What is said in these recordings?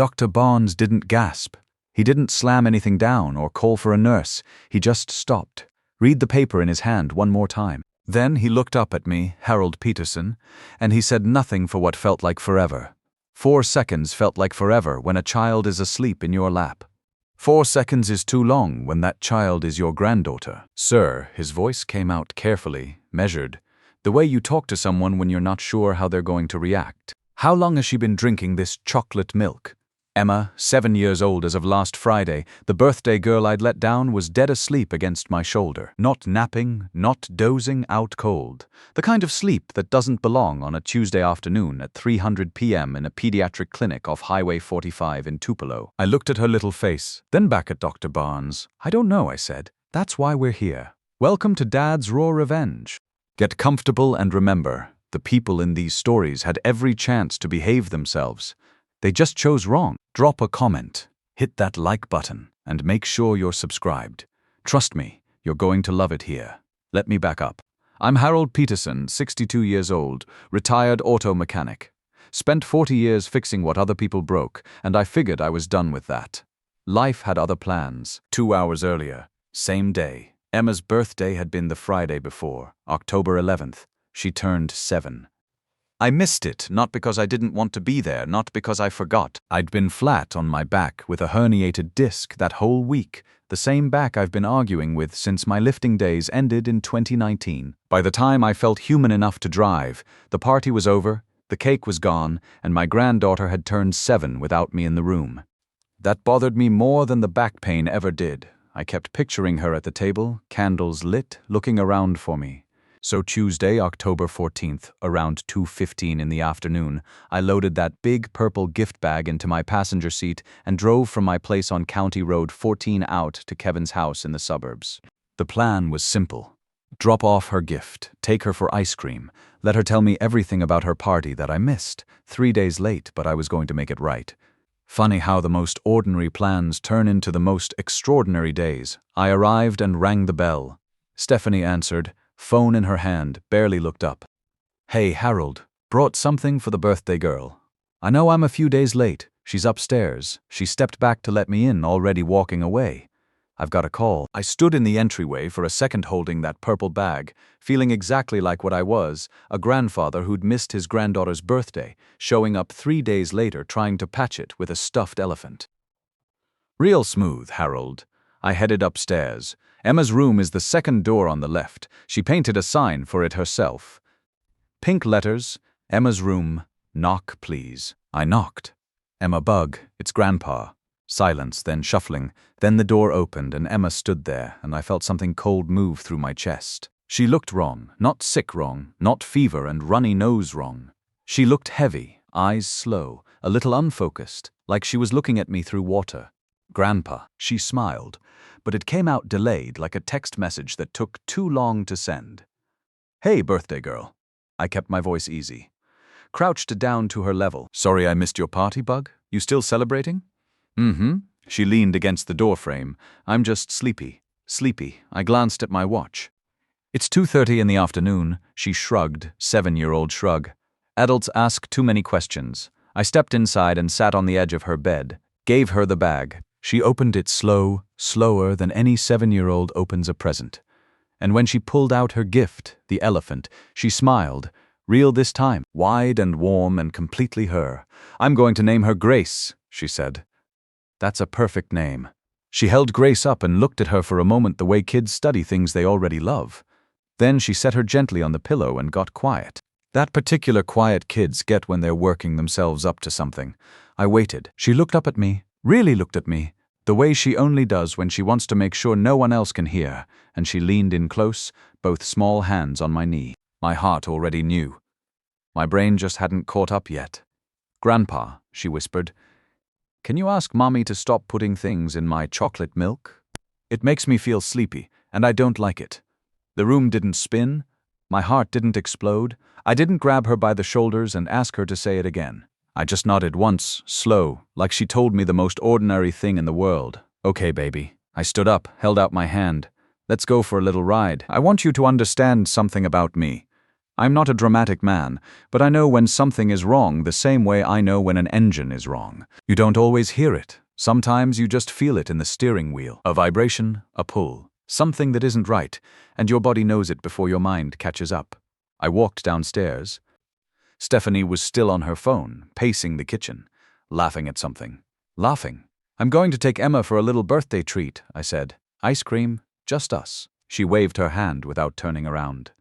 Dr. Barnes didn't gasp. He didn't slam anything down or call for a nurse. He just stopped. Read the paper in his hand one more time. Then he looked up at me, Harold Peterson, and he said nothing for what felt like forever. 4 seconds felt like forever when a child is asleep in your lap. 4 seconds is too long when that child is your granddaughter. Sir, his voice came out carefully, measured, the way you talk to someone when you're not sure how they're going to react. How long has she been drinking this chocolate milk? Emma, 7 years old as of last Friday, the birthday girl I'd let down, was dead asleep against my shoulder. Not napping, not dozing out cold. The kind of sleep that doesn't belong on a Tuesday afternoon at 3:00 p.m. in a pediatric clinic off Highway 45 in Tupelo. I looked at her little face, then back at Dr. Barnes. I don't know, I said. That's why we're here. Welcome to Dad's Raw Revenge. Get comfortable and remember, the people in these stories had every chance to behave themselves. They just chose wrong. Drop a comment, hit that like button, and make sure you're subscribed. Trust me, you're going to love it here. Let me back up. I'm Harold Peterson, 62 years old, retired auto mechanic. Spent 40 years fixing what other people broke, and I figured I was done with that. Life had other plans. 2 hours earlier, same day. Emma's birthday had been the Friday before, October 11th. She turned 7. I missed it, not because I didn't want to be there, not because I forgot. I'd been flat on my back with a herniated disc that whole week, the same back I've been arguing with since my lifting days ended in 2019. By the time I felt human enough to drive, the party was over, the cake was gone, and my granddaughter had turned 7 without me in the room. That bothered me more than the back pain ever did. I kept picturing her at the table, candles lit, looking around for me. So Tuesday, October 14th, around 2:15 in the afternoon, I loaded that big purple gift bag into my passenger seat and drove from my place on County Road 14 out to Kevin's house in the suburbs. The plan was simple. Drop off her gift, take her for ice cream, let her tell me everything about her party that I missed. 3 days late, but I was going to make it right. Funny how the most ordinary plans turn into the most extraordinary days. I arrived and rang the bell. Stephanie answered, phone in her hand, barely looked up. Hey, Harold, brought something for the birthday girl. I know I'm a few days late. She's upstairs. She stepped back to let me in, already walking away. I've got a call. I stood in the entryway for a second holding that purple bag, feeling exactly like what I was, a grandfather who'd missed his granddaughter's birthday, showing up 3 days later trying to patch it with a stuffed elephant. Real smooth, Harold. I headed upstairs. Emma's room is the second door on the left. She painted a sign for it herself. Pink letters, Emma's room, knock please. I knocked. Emma Bug, it's Grandpa. Silence, then shuffling. Then the door opened and Emma stood there, and I felt something cold move through my chest. She looked wrong, not sick wrong, not fever and runny nose wrong. She looked heavy, eyes slow, a little unfocused, like she was looking at me through water. Grandpa, she smiled, but it came out delayed like a text message that took too long to send. Hey, birthday girl. I kept my voice easy. Crouched down to her level. Sorry I missed your party, Bug? You still celebrating? Mm-hmm. She leaned against the doorframe. I'm just sleepy. Sleepy. I glanced at my watch. It's 2:30 in the afternoon. She shrugged, 7-year-old shrug. Adults ask too many questions. I stepped inside and sat on the edge of her bed. Gave her the bag. She opened it slower than any 7-year-old opens a present. And when she pulled out her gift, the elephant, she smiled. Real this time, wide and warm and completely her. I'm going to name her Grace, she said. That's a perfect name. She held Grace up and looked at her for a moment the way kids study things they already love. Then she set her gently on the pillow and got quiet. That particular quiet kids get when they're working themselves up to something. I waited. She looked up at me, really looked at me, the way she only does when she wants to make sure no one else can hear, and she leaned in close, both small hands on my knee. My heart already knew. My brain just hadn't caught up yet. Grandpa, she whispered, can you ask Mommy to stop putting things in my chocolate milk? It makes me feel sleepy, and I don't like it. The room didn't spin. My heart didn't explode. I didn't grab her by the shoulders and ask her to say it again. I just nodded once, slow, like she told me the most ordinary thing in the world. Okay, baby. I stood up, held out my hand. Let's go for a little ride. I want you to understand something about me. I'm not a dramatic man, but I know when something is wrong the same way I know when an engine is wrong. You don't always hear it. Sometimes you just feel it in the steering wheel. A vibration, a pull, something that isn't right, and your body knows it before your mind catches up. I walked downstairs. Stephanie was still on her phone, pacing the kitchen, laughing at something. Laughing. "I'm going to take Emma for a little birthday treat," I said. "Ice cream, just us." She waved her hand without turning around.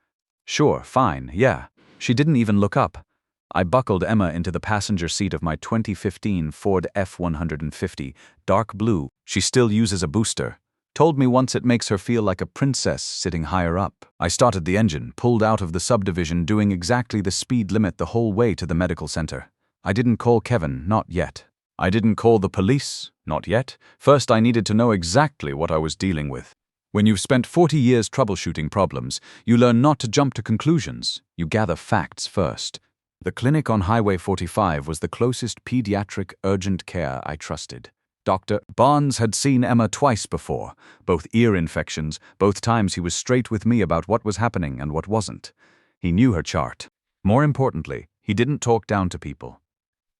"Sure, fine, yeah." She didn't even look up. I buckled Emma into the passenger seat of my 2015 Ford F-150, dark blue. She still uses a booster. Told me once it makes her feel like a princess sitting higher up. I started the engine, pulled out of the subdivision, doing exactly the speed limit the whole way to the medical center. I didn't call Kevin, not yet. I didn't call the police, not yet. First, I needed to know exactly what I was dealing with. When you've spent 40 years troubleshooting problems, you learn not to jump to conclusions. You gather facts first. The clinic on Highway 45 was the closest pediatric urgent care I trusted. Dr. Barnes had seen Emma twice before, both ear infections, both times he was straight with me about what was happening and what wasn't. He knew her chart. More importantly, he didn't talk down to people.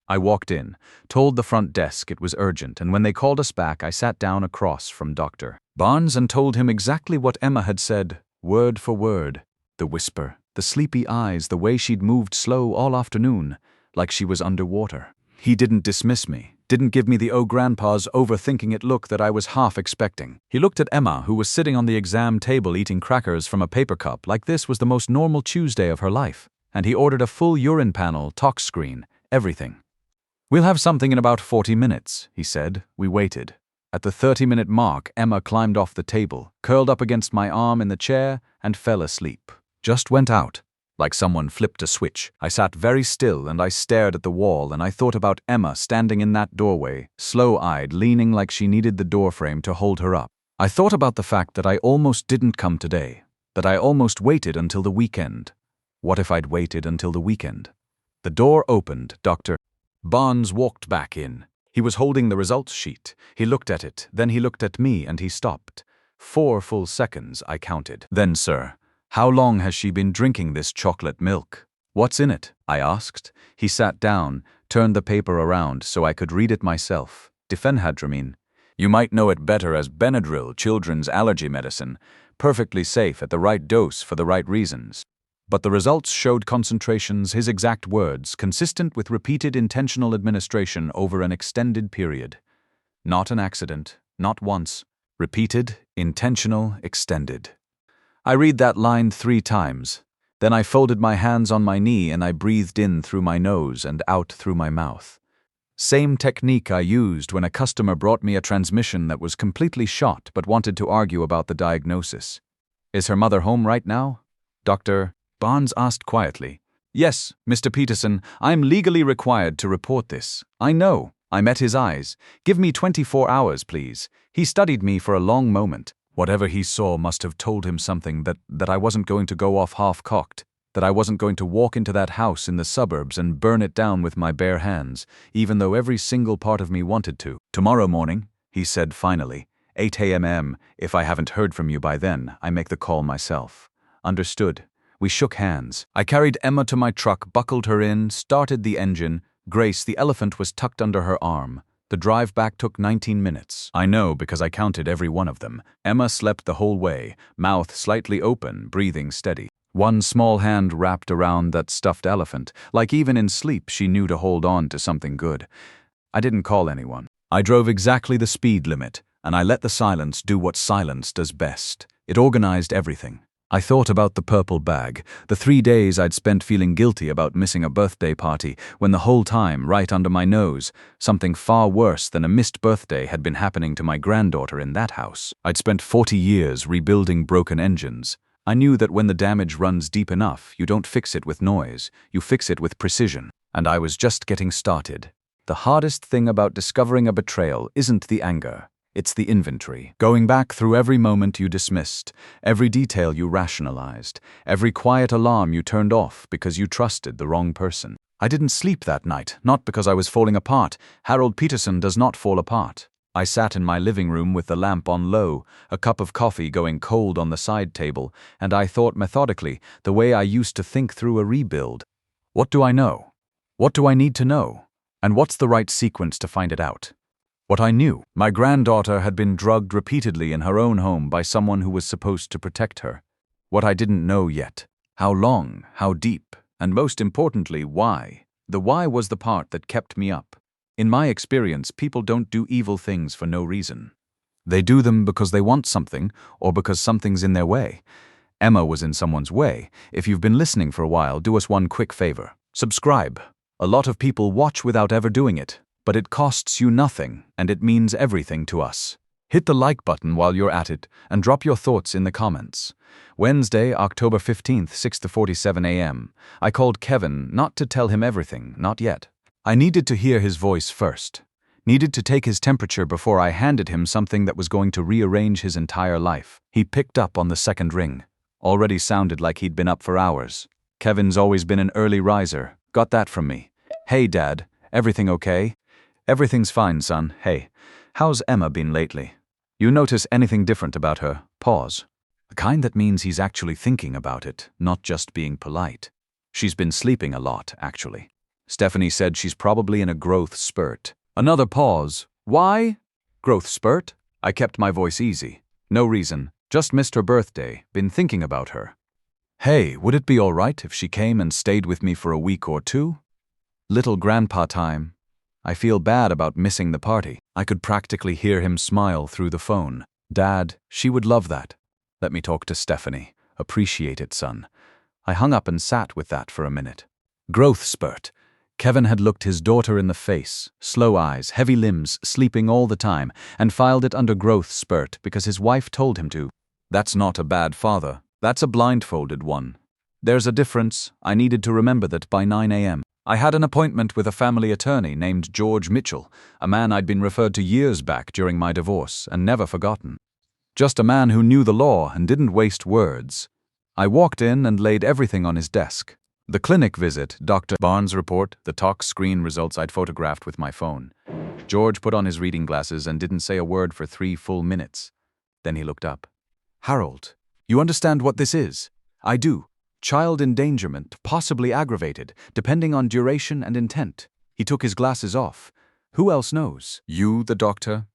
I walked in, told the front desk it was urgent, and when they called us back, I sat down across from Dr. Barnes and told him exactly what Emma had said, word for word. The whisper, the sleepy eyes, the way she'd moved slow all afternoon, like she was underwater. He didn't dismiss me, didn't give me the "oh grandpa's overthinking it" look that I was half expecting. He looked at Emma, who was sitting on the exam table eating crackers from a paper cup like this was the most normal Tuesday of her life, and he ordered a full urine panel, tox screen, everything. "We'll have something in about 40 minutes, he said. We waited. At the 30-minute mark, Emma climbed off the table, curled up against my arm in the chair, and fell asleep. Just went out, like someone flipped a switch. I sat very still and I stared at the wall, and I thought about Emma standing in that doorway, slow-eyed, leaning like she needed the doorframe to hold her up. I thought about the fact that I almost didn't come today, that I almost waited until the weekend. What if I'd waited until the weekend? The door opened. Dr. Barnes walked back in. He was holding the results sheet. He looked at it, then he looked at me, and he stopped. 4 full seconds, I counted. "Then, sir, how long has she been drinking this chocolate milk?" "What's in it?" I asked. He sat down, turned the paper around so I could read it myself. Diphenhydramine. You might know it better as Benadryl, children's allergy medicine. Perfectly safe at the right dose for the right reasons. But the results showed concentrations, his exact words, consistent with repeated intentional administration over an extended period. Not an accident, not once. Repeated, intentional, extended. I read that line 3 times. Then I folded my hands on my knee and I breathed in through my nose and out through my mouth. Same technique I used when a customer brought me a transmission that was completely shot but wanted to argue about the diagnosis. "Is her mother home right now?" Dr. Barnes asked quietly. "Yes, Mr. Peterson, I'm legally required to report this. I know." I met his eyes. "Give me 24 hours, please." He studied me for a long moment. Whatever he saw must have told him something, that I wasn't going to go off half-cocked, that I wasn't going to walk into that house in the suburbs and burn it down with my bare hands, even though every single part of me wanted to. "Tomorrow morning," he said finally, 8 a.m. If I haven't heard from you by then, I make the call myself. Understood. We shook hands. I carried Emma to my truck, buckled her in, started the engine. Grace, the elephant, was tucked under her arm. The drive back took 19 minutes. I know because I counted every one of them. Emma slept the whole way, mouth slightly open, breathing steady. One small hand wrapped around that stuffed elephant, like even in sleep she knew to hold on to something good. I didn't call anyone. I drove exactly the speed limit, and I let the silence do what silence does best. It organized everything. I thought about the purple bag, the 3 days I'd spent feeling guilty about missing a birthday party, when the whole time, right under my nose, something far worse than a missed birthday had been happening to my granddaughter in that house. I'd spent 40 years rebuilding broken engines. I knew that when the damage runs deep enough, you don't fix it with noise, you fix it with precision. And I was just getting started. The hardest thing about discovering a betrayal isn't the anger. It's the inventory. Going back through every moment you dismissed, every detail you rationalized, every quiet alarm you turned off because you trusted the wrong person. I didn't sleep that night, not because I was falling apart. Harold Peterson does not fall apart. I sat in my living room with the lamp on low, a cup of coffee going cold on the side table, and I thought methodically, the way I used to think through a rebuild. What do I know? What do I need to know? And what's the right sequence to find it out? What I knew: my granddaughter had been drugged repeatedly in her own home by someone who was supposed to protect her. What I didn't know yet: how long, how deep, and most importantly, why. The why was the part that kept me up. In my experience, people don't do evil things for no reason. They do them because they want something, or because something's in their way. Emma was in someone's way. If you've been listening for a while, do us one quick favor. Subscribe. A lot of people watch without ever doing it, but it costs you nothing, and it means everything to us. Hit the like button while you're at it, and drop your thoughts in the comments. Wednesday, October 15th, 6:47 a.m. I called Kevin, not to tell him everything, not yet. I needed to hear his voice first. Needed to take his temperature before I handed him something that was going to rearrange his entire life. He picked up on the second ring. Already sounded like he'd been up for hours. Kevin's always been an early riser. Got that from me. Hey, Dad, everything okay? Everything's fine, son. Hey, how's Emma been lately? You notice anything different about her? Pause. The kind that means he's actually thinking about it, not just being polite. She's been sleeping a lot, actually. Stephanie said she's probably in a growth spurt. Another pause. Why? Growth spurt? I kept my voice easy. No reason. Just missed her birthday. Been thinking about her. Hey, would it be all right if she came and stayed with me for a week or two? Little grandpa time. I feel bad about missing the party. I could practically hear him smile through the phone. Dad, she would love that. Let me talk to Stephanie. Appreciate it, son. I hung up and sat with that for a minute. Growth spurt. Kevin had looked his daughter in the face, slow eyes, heavy limbs, sleeping all the time, and filed it under growth spurt because his wife told him to. That's not a bad father. That's a blindfolded one. There's a difference. I needed to remember that by 9 a.m. I had an appointment with a family attorney named George Mitchell, a man I'd been referred to years back during my divorce and never forgotten. Just a man who knew the law and didn't waste words. I walked in and laid everything on his desk. The clinic visit, Dr. Barnes' report, the tox screen results I'd photographed with my phone. George put on his reading glasses and didn't say a word for 3 full minutes. Then he looked up. Harold, you understand what this is? I do. Child endangerment, possibly aggravated, depending on duration and intent. He took his glasses off. Who else knows? You, the doctor?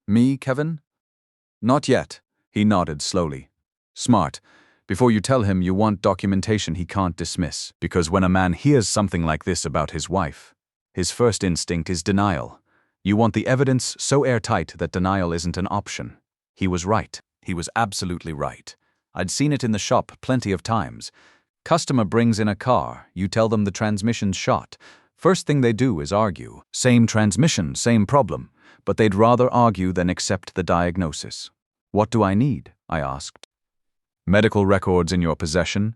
Me, Kevin? Not yet. He nodded slowly. Smart. Before you tell him you want documentation he can't dismiss, because when a man hears something like this about his wife, his first instinct is denial. You want the evidence so airtight that denial isn't an option. He was right. He was absolutely right. I'd seen it in the shop plenty of times. Customer brings in a car, you tell them the transmission's shot. First thing they do is argue. Same transmission, same problem. But they'd rather argue than accept the diagnosis. What do I need? I asked. Medical records in your possession.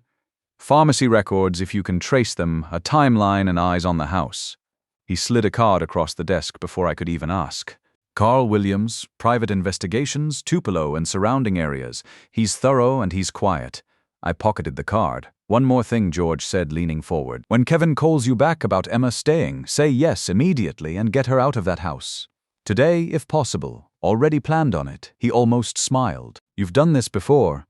Pharmacy records if you can trace them, a timeline and eyes on the house. He slid a card across the desk before I could even ask. Carl Williams, private investigations, Tupelo and surrounding areas. He's thorough and he's quiet. I pocketed the card. One more thing, George said, leaning forward. When Kevin calls you back about Emma staying, say yes immediately and get her out of that house. Today, if possible. Already planned on it. He almost smiled. You've done this before.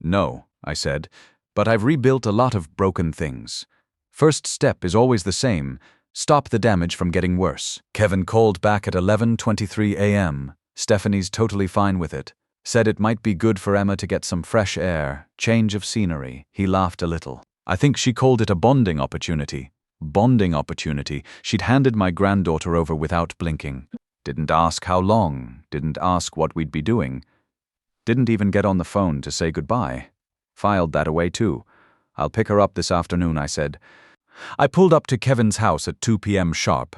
No, I said, but I've rebuilt a lot of broken things. First step is always the same. Stop the damage from getting worse. Kevin called back at 11:23 a.m. Stephanie's totally fine with it. Said it might be good for Emma to get some fresh air, change of scenery. He laughed a little. I think she called it a bonding opportunity. Bonding opportunity. She'd handed my granddaughter over without blinking. Didn't ask how long. Didn't ask what we'd be doing. Didn't even get on the phone to say goodbye. Filed that away too. I'll pick her up this afternoon, I said. I pulled up to Kevin's house at 2 p.m. sharp.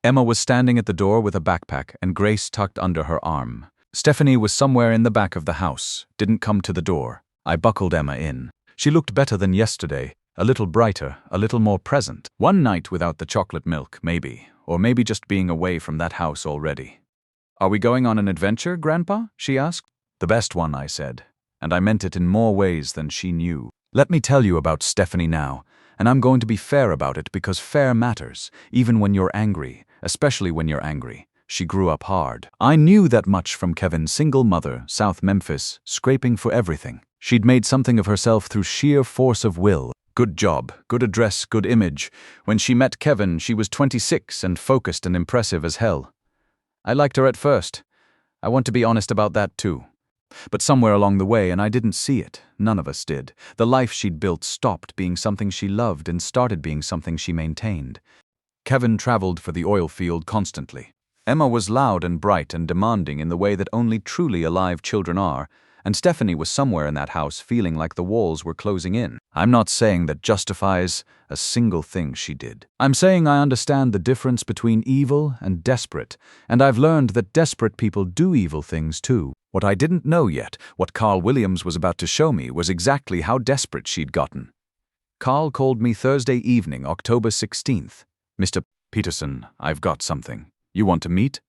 Emma was standing at the door with a backpack and Grace tucked under her arm. Stephanie was somewhere in the back of the house, didn't come to the door. I buckled Emma in. She looked better than yesterday, a little brighter, a little more present. One night without the chocolate milk, maybe, or maybe just being away from that house already. Are we going on an adventure, Grandpa? She asked. The best one, I said, and I meant it in more ways than she knew. Let me tell you about Stephanie now, and I'm going to be fair about it because fair matters, even when you're angry, especially when you're angry. She grew up hard. I knew that much from Kevin's single mother, South Memphis, scraping for everything. She'd made something of herself through sheer force of will. Good job, good address, good image. When she met Kevin, she was 26 and focused and impressive as hell. I liked her at first. I want to be honest about that too. But somewhere along the way, and I didn't see it, none of us did, the life she'd built stopped being something she loved and started being something she maintained. Kevin traveled for the oil field constantly. Emma was loud and bright and demanding in the way that only truly alive children are, and Stephanie was somewhere in that house feeling like the walls were closing in. I'm not saying that justifies a single thing she did. I'm saying I understand the difference between evil and desperate, and I've learned that desperate people do evil things too. What I didn't know yet, what Carl Williams was about to show me, was exactly how desperate she'd gotten. Carl called me Thursday evening, October 16th. Mr. Peterson, I've got something. You want to meet?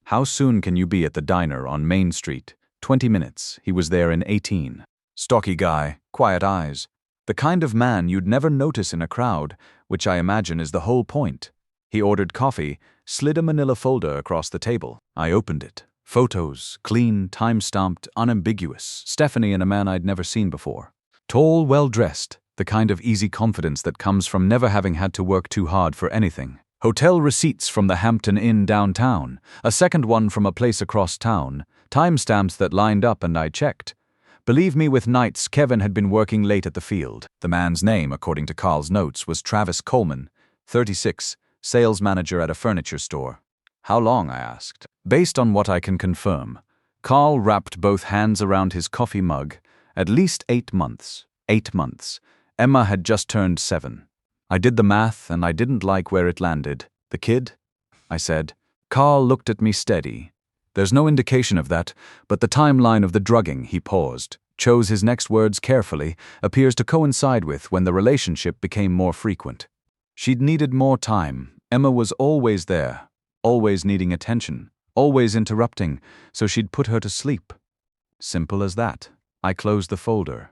How soon can you be at the diner on Main Street? 20 minutes. He was there in 18. Stocky guy, quiet eyes. The kind of man you'd never notice in a crowd, which I imagine is the whole point. He ordered coffee, slid a manila folder across the table. I opened it. Photos, clean, time-stamped, unambiguous. Stephanie and a man I'd never seen before. Tall, well-dressed, the kind of easy confidence that comes from never having had to work too hard for anything. Hotel receipts from the Hampton Inn downtown, a second one from a place across town, timestamps that lined up and I checked. Believe me, with nights, Kevin had been working late at the field. The man's name, according to Carl's notes, was Travis Coleman, 36, sales manager at a furniture store. How long, I asked. Based on what I can confirm, Carl wrapped both hands around his coffee mug. At least 8 months. 8 months. Emma had just turned 7. I did the math and I didn't like where it landed. The kid? I said. Carl looked at me steady. There's no indication of that, but the timeline of the drugging, he paused, chose his next words carefully, appears to coincide with when the relationship became more frequent. She'd needed more time. Emma was always there, always needing attention, always interrupting, so she'd put her to sleep. Simple as that. I closed the folder.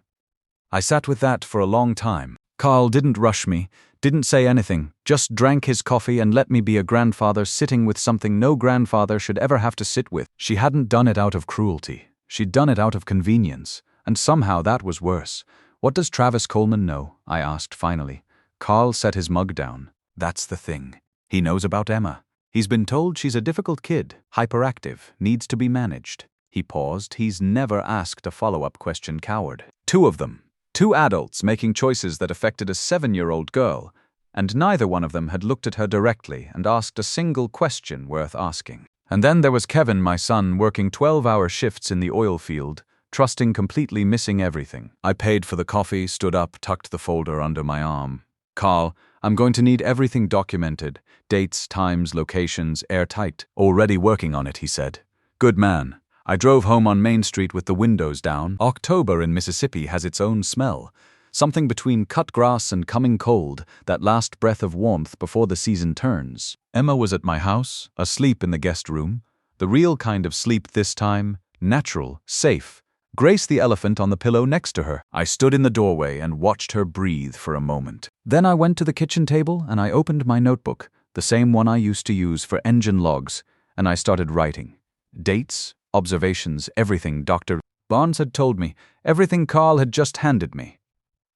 I sat with that for a long time. Carl didn't rush me, didn't say anything, just drank his coffee and let me be a grandfather sitting with something no grandfather should ever have to sit with. She hadn't done it out of cruelty. She'd done it out of convenience. And somehow that was worse. What does Travis Coleman know? I asked finally. Carl set his mug down. That's the thing. He knows about Emma. He's been told she's a difficult kid, hyperactive, needs to be managed. He paused. He's never asked a follow-up question, coward. 2 of them. 2 adults making choices that affected a 7-year-old girl, and neither one of them had looked at her directly and asked a single question worth asking. And then there was Kevin, my son, working 12-hour shifts in the oil field, trusting completely, missing everything. I paid for the coffee, stood up, tucked the folder under my arm. Carl, I'm going to need everything documented. Dates, times, locations, airtight. Already working on it, he said. Good man. I drove home on Main Street with the windows down. October in Mississippi has its own smell. Something between cut grass and coming cold, that last breath of warmth before the season turns. Emma was at my house, asleep in the guest room. The real kind of sleep this time, natural, safe. Grace the elephant on the pillow next to her. I stood in the doorway and watched her breathe for a moment. Then I went to the kitchen table and I opened my notebook, the same one I used to use for engine logs, and I started writing. Dates, observations, everything Dr. Barnes had told me, everything Carl had just handed me.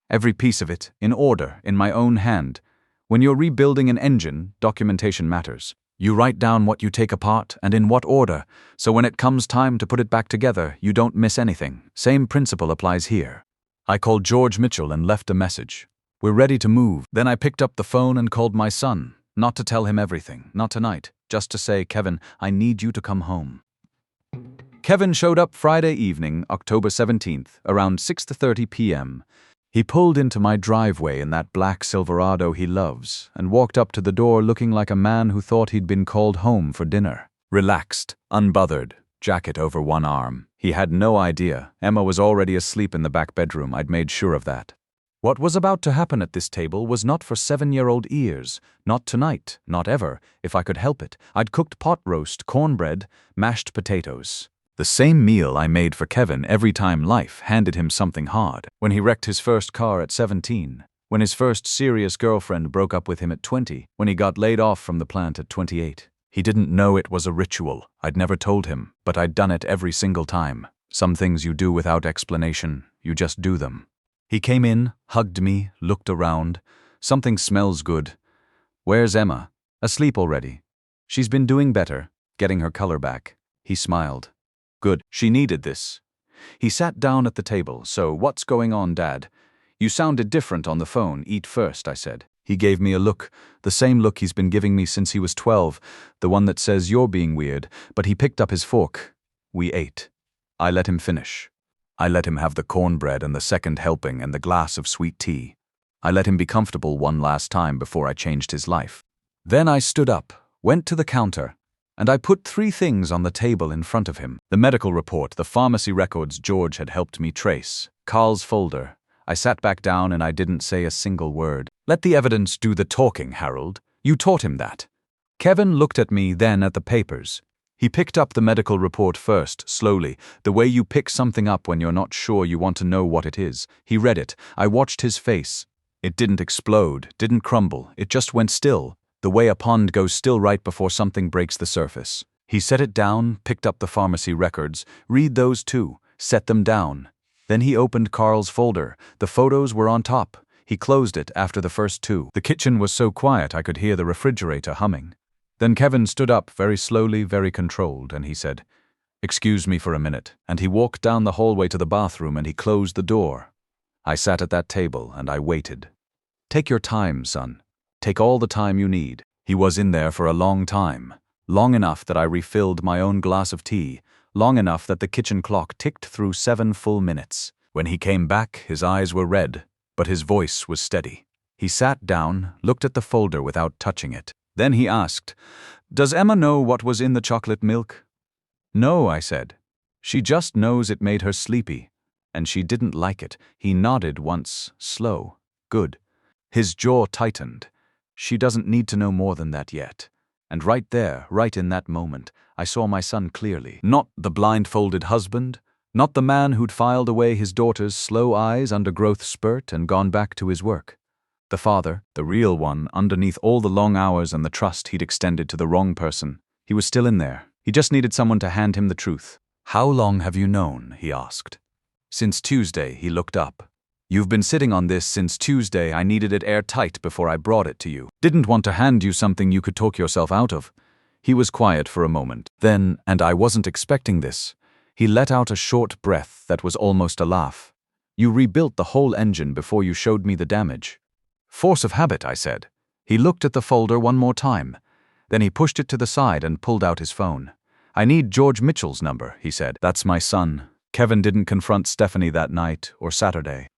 Every piece of it, in order, in my own hand. When you're rebuilding an engine, documentation matters. You write down what you take apart and in what order, so when it comes time to put it back together, you don't miss anything. Same principle applies here. I called George Mitchell and left a message. We're ready to move. Then I picked up the phone and called my son, not to tell him everything, not tonight, just to say, Kevin, I need you to come home. Kevin showed up Friday evening, October 17th, around 6:30 p.m. He pulled into my driveway in that black Silverado he loves and walked up to the door looking like a man who thought he'd been called home for dinner. Relaxed, unbothered, jacket over one arm. He had no idea. Emma was already asleep in the back bedroom. I'd made sure of that. What was about to happen at this table was not for 7-year-old ears. Not tonight, not ever, if I could help it. I'd cooked pot roast, cornbread, mashed potatoes. The same meal I made for Kevin every time life handed him something hard. When he wrecked his first car at 17. When his first serious girlfriend broke up with him at 20. When he got laid off from the plant at 28. He didn't know it was a ritual. I'd never told him, but I'd done it every single time. Some things you do without explanation, you just do them. He came in, hugged me, looked around. Something smells good. Where's Emma? Asleep already. She's been doing better, getting her color back. He smiled. Good, she needed this. He sat down at the table. So, what's going on, Dad? You sounded different on the phone. Eat first, I said. He gave me a look, the same look he's been giving me since he was 12, the one that says you're being weird, but he picked up his fork. We ate. I let him finish. I let him have the cornbread and the second helping and the glass of sweet tea. I let him be comfortable one last time before I changed his life. Then I stood up, went to the counter, and I put 3 things on the table in front of him. The medical report, the pharmacy records George had helped me trace, Carl's folder. I sat back down and I didn't say a single word. Let the evidence do the talking, Harold. You taught him that. Kevin looked at me, then at the papers. He picked up the medical report first, slowly, the way you pick something up when you're not sure you want to know what it is. He read it. I watched his face. It didn't explode, didn't crumble, it just went still, the way a pond goes still right before something breaks the surface. He set it down, picked up the pharmacy records. Read those too. Set them down. Then he opened Carl's folder. The photos were on top. He closed it after the first 2. The kitchen was so quiet I could hear the refrigerator humming. Then Kevin stood up, very slowly, very controlled, and he said, "Excuse me for a minute." And he walked down the hallway to the bathroom and he closed the door. I sat at that table and I waited. Take your time, son. Take all the time you need. He was in there for a long time. Long enough that I refilled my own glass of tea. Long enough that the kitchen clock ticked through 7 full minutes. When he came back, his eyes were red, but his voice was steady. He sat down, looked at the folder without touching it. Then he asked, "Does Emma know what was in the chocolate milk?" "No," I said. "She just knows it made her sleepy. And she didn't like it." He nodded once, slow. "Good." His jaw tightened. "She doesn't need to know more than that yet." And right there, right in that moment, I saw my son clearly. Not the blindfolded husband, not the man who'd filed away his daughter's slow eyes under growth spurt and gone back to his work. The father, the real one, underneath all the long hours and the trust he'd extended to the wrong person. He was still in there. He just needed someone to hand him the truth. "How long have you known?" he asked. "Since Tuesday," he looked up. "You've been sitting on this since Tuesday. I needed it airtight before I brought it to you. Didn't want to hand you something you could talk yourself out of." He was quiet for a moment. Then, and I wasn't expecting this, he let out a short breath that was almost a laugh. "You rebuilt the whole engine before you showed me the damage." "Force of habit," I said. He looked at the folder one more time. Then he pushed it to the side and pulled out his phone. "I need George Mitchell's number," he said. "That's my son." Kevin didn't confront Stephanie that night or Saturday.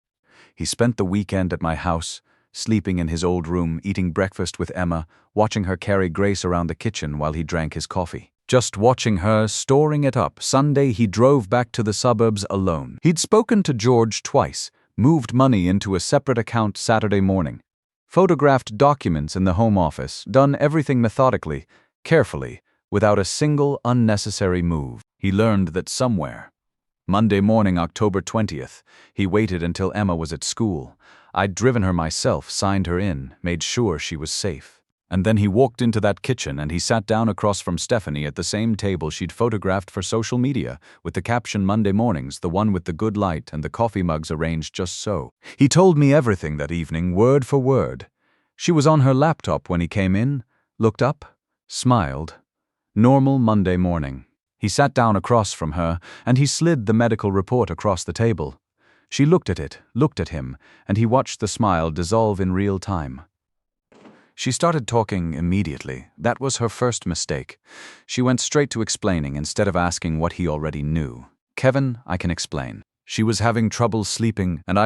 He spent the weekend at my house, sleeping in his old room, eating breakfast with Emma, watching her carry Grace around the kitchen while he drank his coffee. Just watching her, storing it up. Sunday he drove back to the suburbs alone. He'd spoken to George twice, moved money into a separate account Saturday morning, photographed documents in the home office, done everything methodically, carefully, without a single unnecessary move. He learned that somewhere. Monday morning, October 20th, he waited until Emma was at school. I'd driven her myself, signed her in, made sure she was safe. And then he walked into that kitchen and he sat down across from Stephanie at the same table she'd photographed for social media, with the caption "Monday mornings," the one with the good light and the coffee mugs arranged just so. He told me everything that evening, word for word. She was on her laptop when he came in, looked up, smiled. Normal Monday morning. He sat down across from her, and he slid the medical report across the table. She looked at it, looked at him, and he watched the smile dissolve in real time. She started talking immediately. That was her first mistake. She went straight to explaining instead of asking what he already knew. "Kevin, I can explain. She was having trouble sleeping, and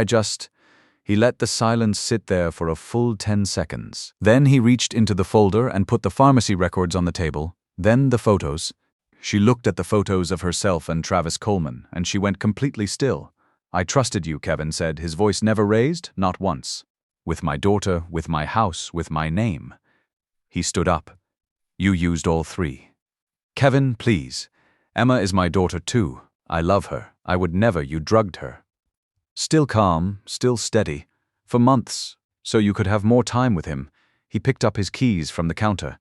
He let the silence sit there for a full 10 seconds. Then he reached into the folder and put the pharmacy records on the table, then the photos. She looked at the photos of herself and Travis Coleman, and she went completely still. "I trusted you," Kevin said, his voice never raised, not once. "With my daughter, with my house, with my name." He stood up. "You used all 3. Kevin, please. Emma is my daughter too. I love her. I would never. You drugged her." Still calm, still steady. "For months, so you could have more time with him." He picked up his keys from the counter.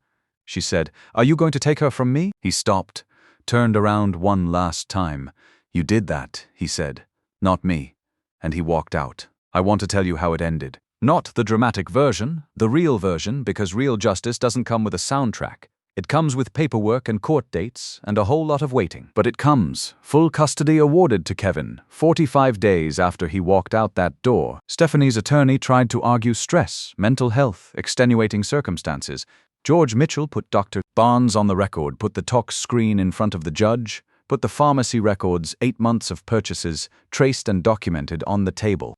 she said. Are you going to take her from me? He stopped, turned around one last time. You did that, he said. Not me. And he walked out. I want to tell you how it ended. Not the dramatic version, the real version, because real justice doesn't come with a soundtrack. It comes with paperwork and court dates and a whole lot of waiting. But it comes. Full custody awarded to Kevin, 45 days after he walked out that door. Stephanie's attorney tried to argue stress, mental health, extenuating circumstances. George Mitchell put Dr. Barnes on the record, put the talk screen in front of the judge, put the pharmacy records, 8 months of purchases, traced and documented, on the table.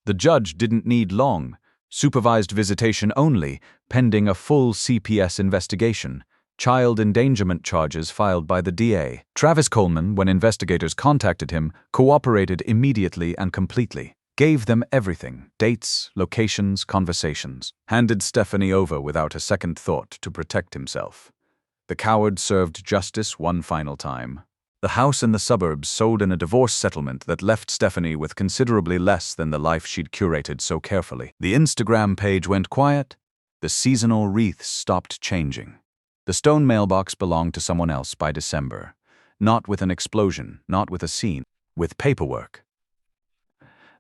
The judge didn't need long. Supervised visitation only, pending a full CPS investigation. Child endangerment charges filed by the DA. Travis Coleman, when investigators contacted him, cooperated immediately and completely. Gave them everything: dates, locations, conversations. Handed Stephanie over without a second thought to protect himself. The coward served justice one final time. The house in the suburbs sold in a divorce settlement that left Stephanie with considerably less than the life she'd curated so carefully. The Instagram page went quiet. The seasonal wreaths stopped changing. The stone mailbox belonged to someone else by December. Not with an explosion, not with a scene, with paperwork.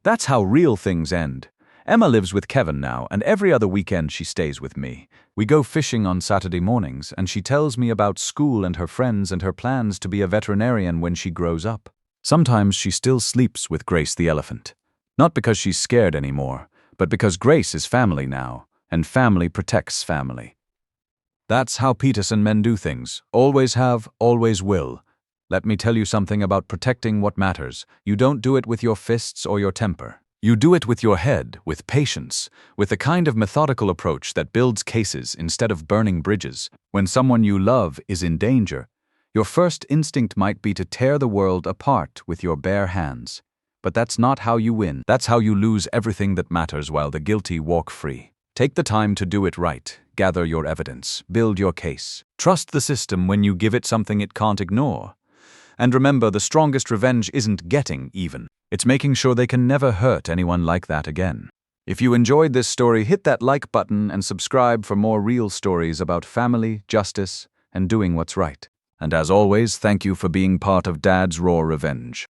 That's how real things end. Emma lives with Kevin now, and every other weekend she stays with me. We go fishing on Saturday mornings, and she tells me about school and her friends and her plans to be a veterinarian when she grows up. Sometimes she still sleeps with Grace the elephant. Not because she's scared anymore, but because Grace is family now, and family protects family. That's how Peterson men do things. Always have, always will. Let me tell you something about protecting what matters. You don't do it with your fists or your temper. You do it with your head, with patience, with the kind of methodical approach that builds cases instead of burning bridges. When someone you love is in danger, your first instinct might be to tear the world apart with your bare hands. But that's not how you win. That's how you lose everything that matters while the guilty walk free. Take the time to do it right. Gather your evidence. Build your case. Trust the system when you give it something it can't ignore. And remember, the strongest revenge isn't getting even. It's making sure they can never hurt anyone like that again. If you enjoyed this story, hit that like button and subscribe for more real stories about family, justice, and doing what's right. And as always, thank you for being part of Dad's Raw Revenge.